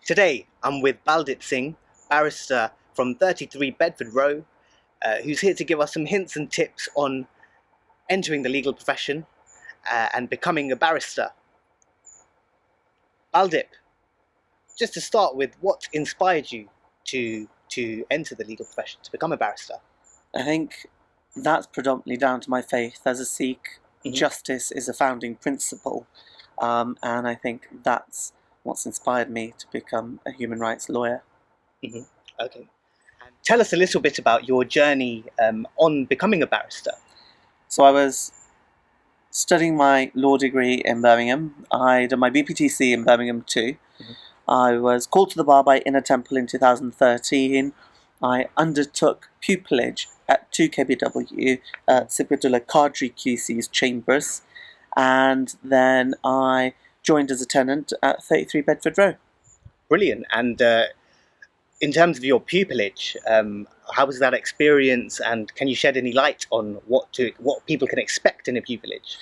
Today, I'm with Baldip Singh, barrister from 33 Bedford Row, who's here to give us some hints and tips on entering the legal profession and becoming a barrister. Baldip, just to start with, what inspired you to enter the legal profession, to become a barrister? I think that's predominantly down to my faith. As a Sikh, justice is a founding principle, and I think that's what's inspired me to become a human rights lawyer. Okay. And tell us a little bit about your journey on becoming a barrister. So I was studying my law degree in Birmingham. I did my BPTC in Birmingham too. I was called to the bar by Inner Temple in 2013. I undertook pupillage at 2KBW, Sibghatullah Qadri QC's chambers, and then I joined as a tenant at 33 Bedford Row. Brilliant. And in terms of your pupillage, how was that experience, and can you shed any light on what people can expect in a pupillage?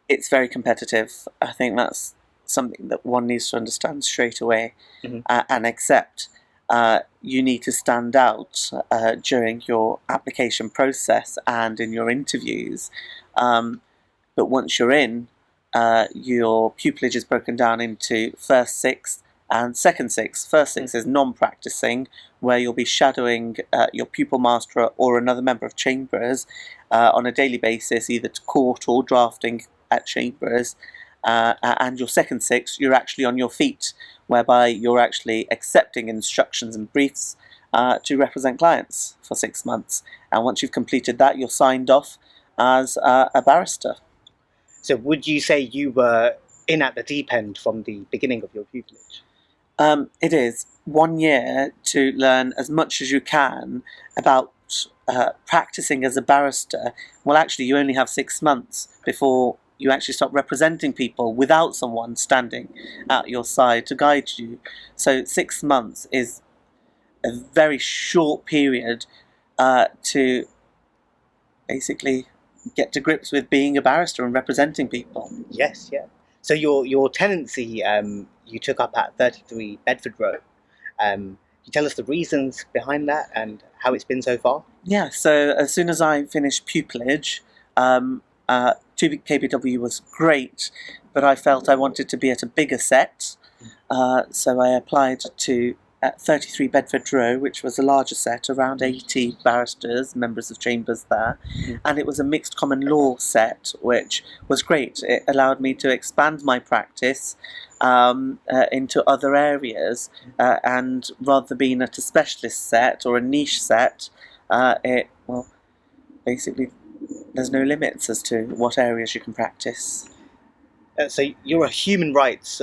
It's very competitive. I think that's something that one needs to understand straight away and accept. You need to stand out during your application process and in your interviews. But once you're in, your pupillage is broken down into first sixth and second sixth. First sixth is non-practicing, where you'll be shadowing your pupil master or another member of chambers on a daily basis, either to court or drafting at chambers. And your second sixth, you're actually on your feet, whereby you're actually accepting instructions and briefs to represent clients for 6 months. And once you've completed that, you're signed off as a barrister. So would you say you were in at the deep end from the beginning of your pupillage? It is 1 year to learn as much as you can about practicing as a barrister. Well, actually, you only have 6 months before you actually start representing people without someone standing at your side to guide you. So 6 months is a very short period to basically get to grips with being a barrister and representing people. Yes, yeah. So your tenancy you took up at 33 Bedford Row. Can you tell us the reasons behind that and how it's been so far? Yeah, so as soon as I finished pupillage, 2KBW was great, but I felt I wanted to be at a bigger set, so I applied to 33 Bedford Row, which was a larger set, around 80 barristers, members of chambers there, and it was a mixed common law set, which was great. It allowed me to expand my practice into other areas, and rather than being at a specialist set or a niche set, basically there's no limits as to what areas you can practice. So you're a human rights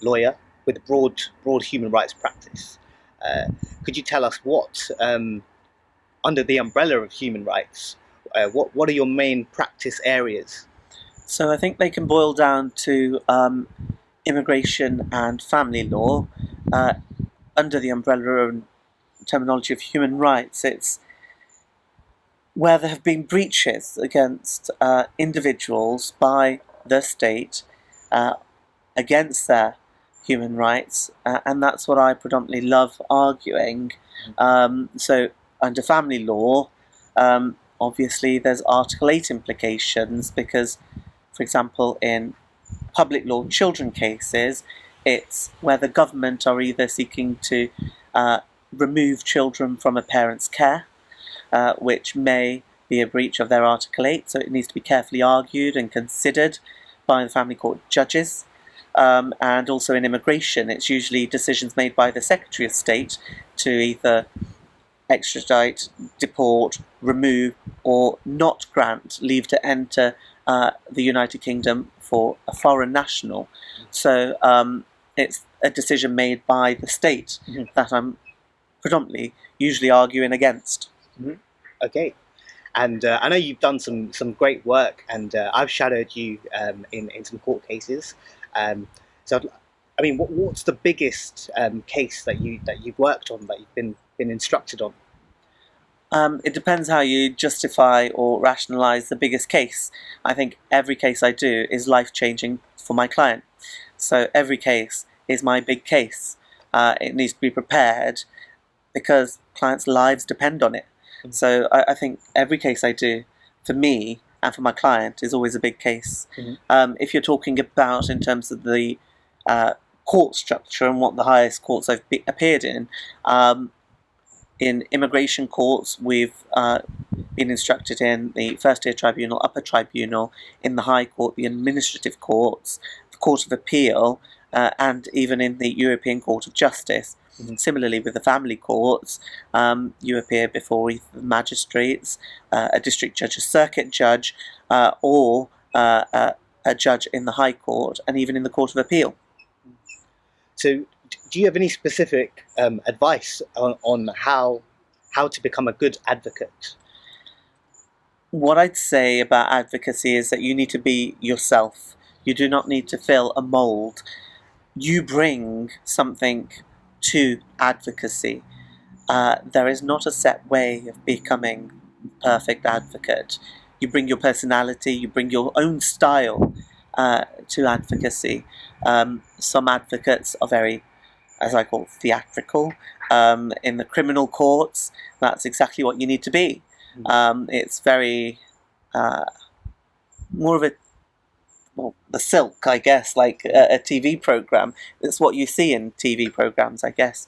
lawyer with a broad human rights practice. Could you tell us what, under the umbrella of human rights, what are your main practice areas? So I think they can boil down to immigration and family law. Under the umbrella and terminology of human rights, it's where there have been breaches against individuals by the state against their human rights, and that's what I predominantly love arguing. So under family law, obviously there's Article 8 implications because, for example, in public law children cases, it's where the government are either seeking to remove children from a parent's care, which may be a breach of their Article 8, so it needs to be carefully argued and considered by the family court judges. And also in immigration, it's usually decisions made by the Secretary of State to either extradite, deport, remove, or not grant leave to enter the United Kingdom for a foreign national. So it's a decision made by the state that I'm predominantly usually arguing against. Okay. And I know you've done some great work, and I've shadowed you in some court cases. So, I mean, what's the biggest case that you've worked on, that you've been instructed on? It depends how you justify or rationalise the biggest case. I think every case I do is life-changing for my client. So every case is my big case. it needs to be prepared because clients' lives depend on it. Mm. So I think every case I do, for me and for my client, is always a big case. Mm-hmm. If you're talking about in terms of the court structure and what the highest courts I've appeared in immigration courts, we've been instructed in the First Tier Tribunal, Upper Tribunal, in the High Court, the Administrative Courts, the Court of Appeal, and even in the European Court of Justice. Mm-hmm. Similarly, with the family courts, you appear before either the magistrates, a district judge, a circuit judge, or a judge in the High Court, and even in the Court of Appeal. So, do you have any specific advice on how to become a good advocate? What I'd say about advocacy is that you need to be yourself. You do not need to fill a mould. You bring something to advocacy. There is not a set way of becoming a perfect advocate. You bring your personality, you bring your own style to advocacy. Some advocates are very, as I call, theatrical. In the criminal courts, that's exactly what you need to be. It's very more of the silk, I guess, like a TV program. It's what you see in TV programs, I guess.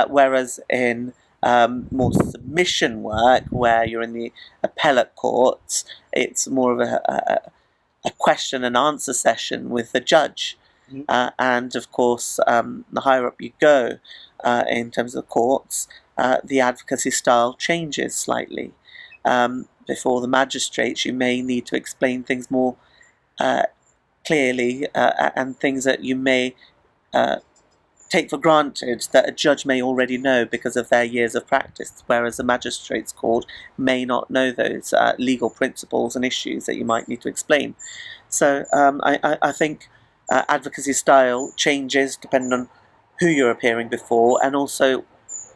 Whereas in more submission work, where you're in the appellate courts, it's more of a question and answer session with the judge. Mm-hmm. And of course, the higher up you go in terms of the courts, the advocacy style changes slightly. Before the magistrates, you may need to explain things more clearly, and things that you may take for granted that a judge may already know because of their years of practice, whereas the magistrates court may not know those legal principles and issues that you might need to explain. So I think advocacy style changes depending on who you're appearing before, and also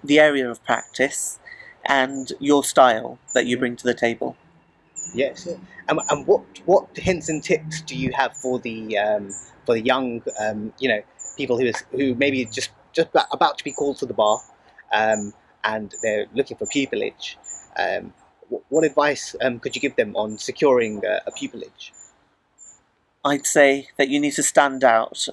the area of practice and your style that you bring to the table. Yes. And what hints and tips do you have for the young people who maybe just about to be called to the bar, and they're looking for pupillage? What advice could you give them on securing a pupillage? I'd say that you need to stand out.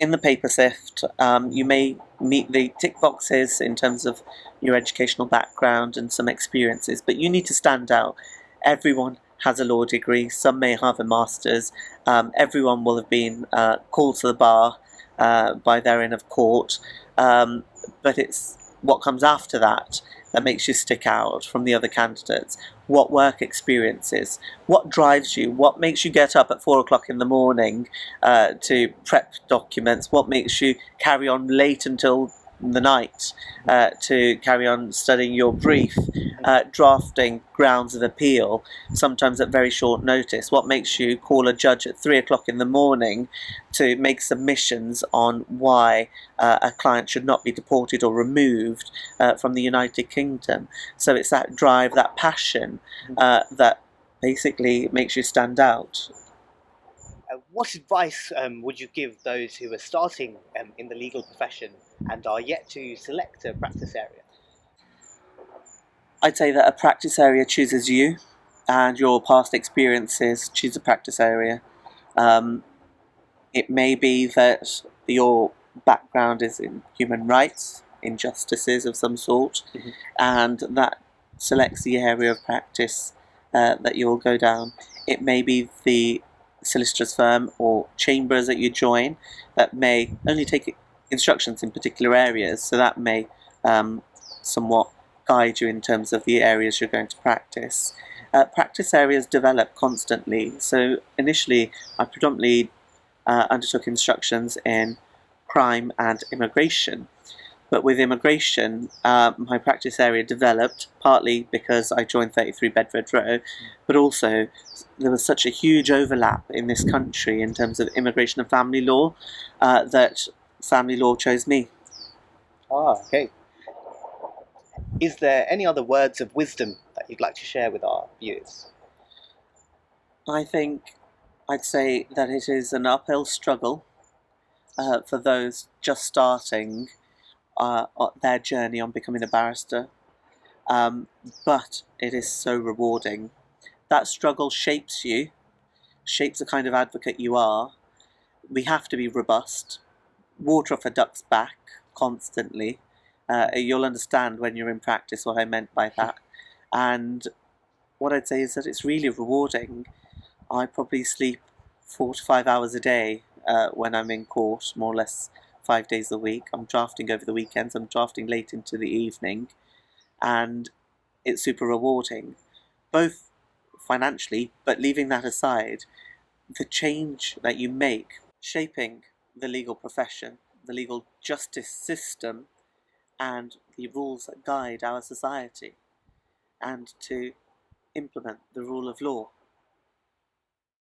In the paper sift, you may meet the tick boxes in terms of your educational background and some experiences, but you need to stand out. Everyone has a law degree, some may have a master's, everyone will have been called to the bar by their in of court, but it's what comes after that that makes you stick out from the other candidates. What work experiences, what drives you, what makes you get up at 4 o'clock in the morning to prep documents, what makes you carry on late until the night to carry on studying your brief, drafting grounds of appeal, sometimes at very short notice. What makes you call a judge at 3 o'clock in the morning to make submissions on why a client should not be deported or removed from the United Kingdom. So it's that drive, that passion that basically makes you stand out. What advice would you give those who are starting in the legal profession and are yet to select a practice area? I'd say that a practice area chooses you, and your past experiences choose a practice area. It may be that your background is in human rights, injustices of some sort, Mm-hmm. and that selects the area of practice that you'll go down. It may be the solicitor's firm or chambers that you join that may only take instructions in particular areas, so that may somewhat guide you in terms of the areas you're going to practice. Practice areas develop constantly, so initially I predominantly undertook instructions in crime and immigration. But with immigration, my practice area developed, partly because I joined 33 Bedford Row, but also there was such a huge overlap in this country in terms of immigration and family law that family law chose me. Okay. Is there any other words of wisdom that you'd like to share with our viewers? I think I'd say that it is an uphill struggle for those just starting, their journey on becoming a barrister. But it is so rewarding. That struggle shapes you, shapes the kind of advocate you are. We have to be robust, water off a duck's back constantly. You'll understand when you're in practice what I meant by that. And what I'd say is that it's really rewarding. I probably sleep 4 to 5 hours a day when I'm in court, more or less 5 days a week. I'm drafting over the weekends, I'm drafting late into the evening, and it's super rewarding, both financially, but leaving that aside, the change that you make, shaping the legal profession, the legal justice system, and the rules that guide our society, and to implement the rule of law.